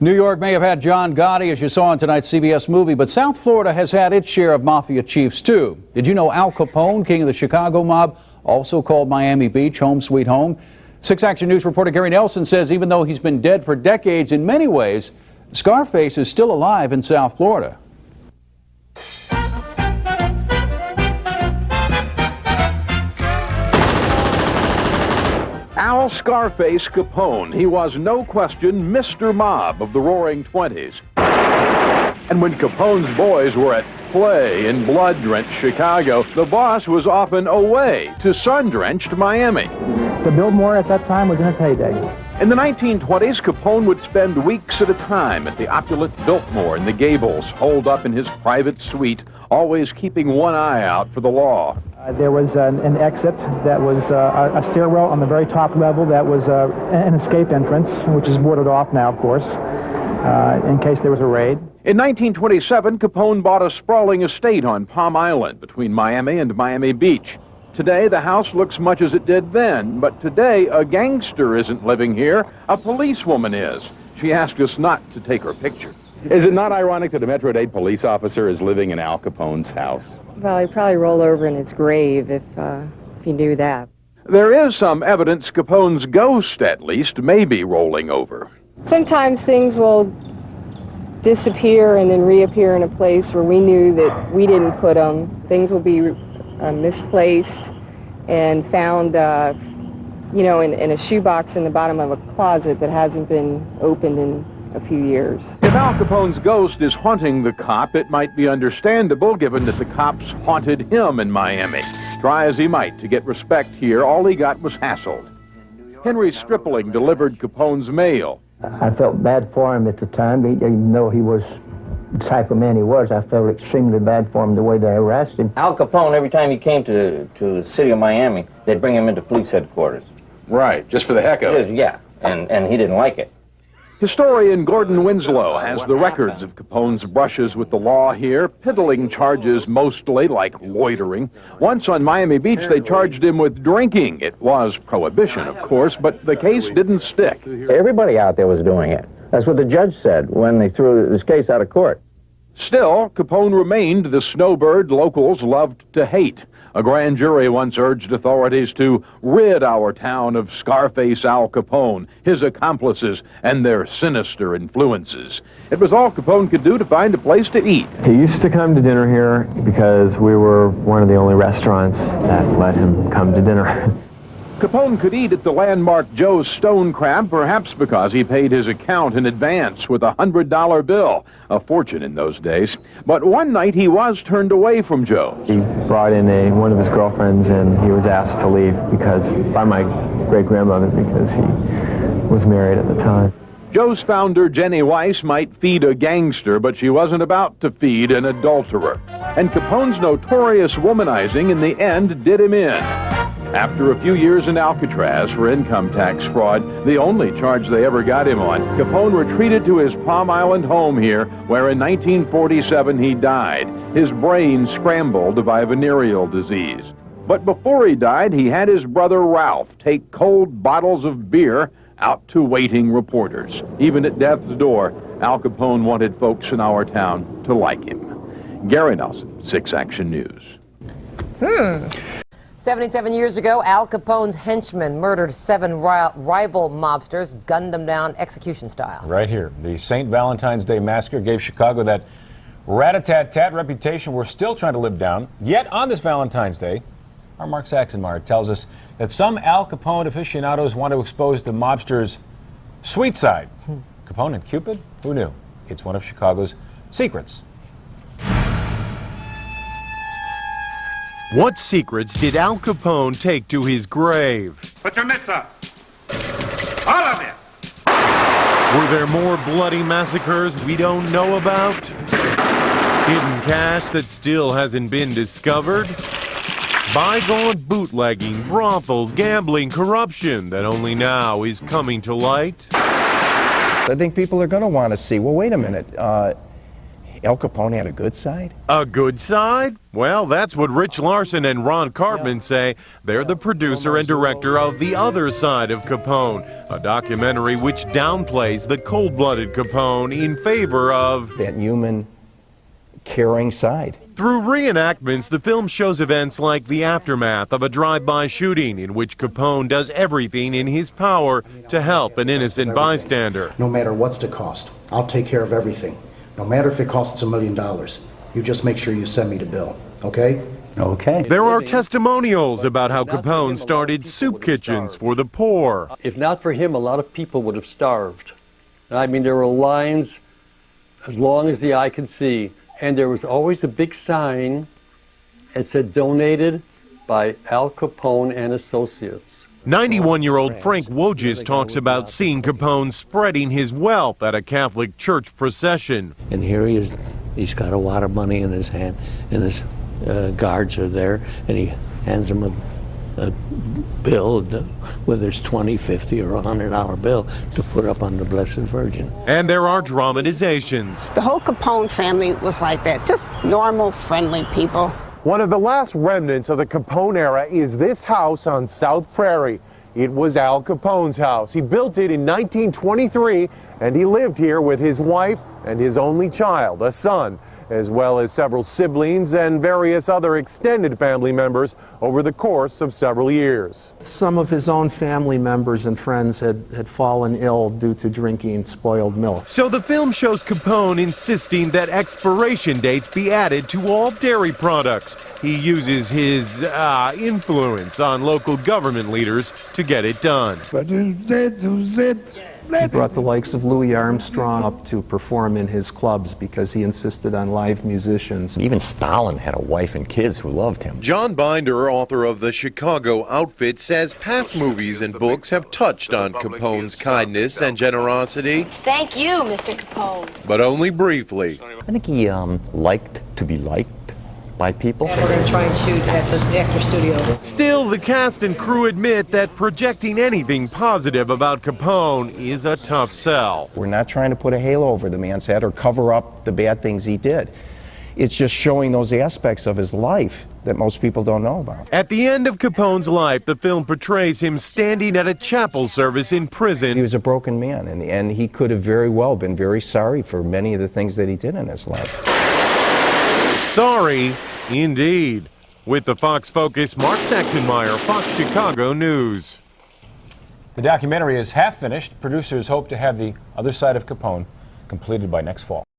New York may have had John Gotti, as you saw in tonight's CBS movie, but South Florida has had its share of mafia chiefs, too. Did you know Al Capone, king of the Chicago mob, also called Miami Beach home sweet home? 6 Action News reporter Gary Nelson says even though he's been dead for decades, in many ways, Scarface is still alive in South Florida. Al Scarface Capone. He was, no question, Mr. Mob of the Roaring '20s. And when Capone's boys were at play in blood-drenched Chicago, the boss was often away to sun-drenched Miami. The Biltmore at that time was in its heyday. In the 1920s, Capone would spend weeks at a time at the opulent Biltmore in the Gables, holed up in his private suite, always keeping one eye out for the law. There was an exit that was a stairwell on the very top level that was an escape entrance, which is boarded off now, of course, in case there was a raid. In 1927, Capone bought a sprawling estate on Palm Island between Miami and Miami Beach. Today, the house looks much as it did then, but today, a gangster isn't living here, a policewoman is. She asked us not to take her picture. Is it not ironic that a Metro-Dade police officer is living in Al Capone's house? Well, he'd probably roll over in his grave if he knew that. There is some evidence Capone's ghost, at least, may be rolling over. Sometimes things will disappear and then reappear in a place where we knew that we didn't put them. Things will be misplaced and found, in a shoebox in the bottom of a closet that hasn't been opened in a few years. If Al Capone's ghost is haunting the cop, it might be understandable given that the cops haunted him in Miami. Try as he might to get respect here, all he got was hassled. Henry Stripling delivered Capone's mail. I felt bad for him at the time, even though he was the type of man he was. I felt extremely bad for him the way they harassed him. Al Capone, every time he came to the city of Miami, they'd bring him into police headquarters. Right, just for the heck of it. Yeah, and he didn't like it. Historian Gordon Winslow has the records of Capone's brushes with the law here, piddling charges mostly, like loitering. Once on Miami Beach, they charged him with drinking. It was prohibition, of course, but the case didn't stick. Everybody out there was doing it. That's what the judge said when they threw this case out of court. Still, Capone remained the snowbird locals loved to hate. A grand jury once urged authorities to rid our town of Scarface Al Capone, his accomplices, and their sinister influences. It was all Capone could do to find a place to eat. He used to come to dinner here because we were one of the only restaurants that let him come to dinner. Capone could eat at the landmark Joe's Stone Crab, perhaps because he paid his account in advance with a $100 bill, a fortune in those days. But one night he was turned away from Joe. He brought in one of his girlfriends, and he was asked to leave by my great-grandmother because he was married at the time. Joe's founder, Jenny Weiss, might feed a gangster, but she wasn't about to feed an adulterer. And Capone's notorious womanizing in the end did him in. After a few years in Alcatraz for income tax fraud, the only charge they ever got him on, Capone retreated to his Palm Island home here, where in 1947 he died, his brain scrambled by venereal disease. But before he died, he had his brother Ralph take cold bottles of beer out to waiting reporters. Even at death's door, Al Capone wanted folks in our town to like him. Gary Nelson, 6 Action News. 77 years ago, Al Capone's henchmen murdered 7 rival mobsters, gunned them down execution style. Right here. The St. Valentine's Day Massacre gave Chicago that rat-a-tat-tat reputation we're still trying to live down. Yet on this Valentine's Day, our Mark Saxenmeyer tells us that some Al Capone aficionados want to expose the mobster's sweet side. Capone and Cupid? Who knew? It's one of Chicago's secrets. What secrets did Al Capone take to his grave? Put your mitts up. All of you. Were there more bloody massacres we don't know about? Hidden cash that still hasn't been discovered? Bygone bootlegging, brothels, gambling, corruption that only now is coming to light? I think people are going to want to see, well, wait a minute. Al Capone had a good side? A good side? Well, that's what Rich Larson and Ron Cartman say. They're the producer and director of The Other Side of Capone, a documentary which downplays the cold-blooded Capone in favor of That human, caring side. Through reenactments, the film shows events like the aftermath of a drive-by shooting in which Capone does everything in his power to help an innocent bystander. No matter what's the cost, I'll take care of everything. No matter if it costs $1 million. You just make sure you send me the bill, okay? Okay. There are testimonials about how Capone started soup kitchens for the poor. If not for him, a lot of people would have starved. I mean, there were lines as long as the eye could see. And there was always a big sign that said donated by Al Capone and Associates. 91-year-old Frank Wojcicki talks about seeing Capone spreading his wealth at a Catholic church procession. And here he is, he's got a lot of money in his hand, and his guards are there, and he hands them a bill, whether it's $20, $50, or $100 bill, to put up on the Blessed Virgin. And there are dramatizations. The whole Capone family was like that, just normal, friendly people. One of the last remnants of the Capone era is this house on South Prairie. It was Al Capone's house. He built it in 1923, and he lived here with his wife and his only child, a son, as well as several siblings and various other extended family members over the course of several years. Some of his own family members and friends had fallen ill due to drinking spoiled milk. So the film shows Capone insisting that expiration dates be added to all dairy products. He uses his influence on local government leaders to get it done. He brought the likes of Louis Armstrong up to perform in his clubs because he insisted on live musicians. Even Stalin had a wife and kids who loved him. John Binder, author of The Chicago Outfit, says past movies and books have touched on Capone's kindness and generosity. Thank you, Mr. Capone. But only briefly. I think he liked to be liked by people. And we're going to try and shoot at the actor studio. Still, the cast and crew admit that projecting anything positive about Capone is a tough sell. We're not trying to put a halo over the man's head or cover up the bad things he did. It's just showing those aspects of his life that most people don't know about. At the end of Capone's life, the film portrays him standing at a chapel service in prison. He was a broken man, and he could have very well been very sorry for many of the things that he did in his life. Sorry, indeed. With the Fox Focus, Mark Saxenmeyer, Fox Chicago News. The documentary is half finished. Producers hope to have The Other Side of Capone completed by next fall.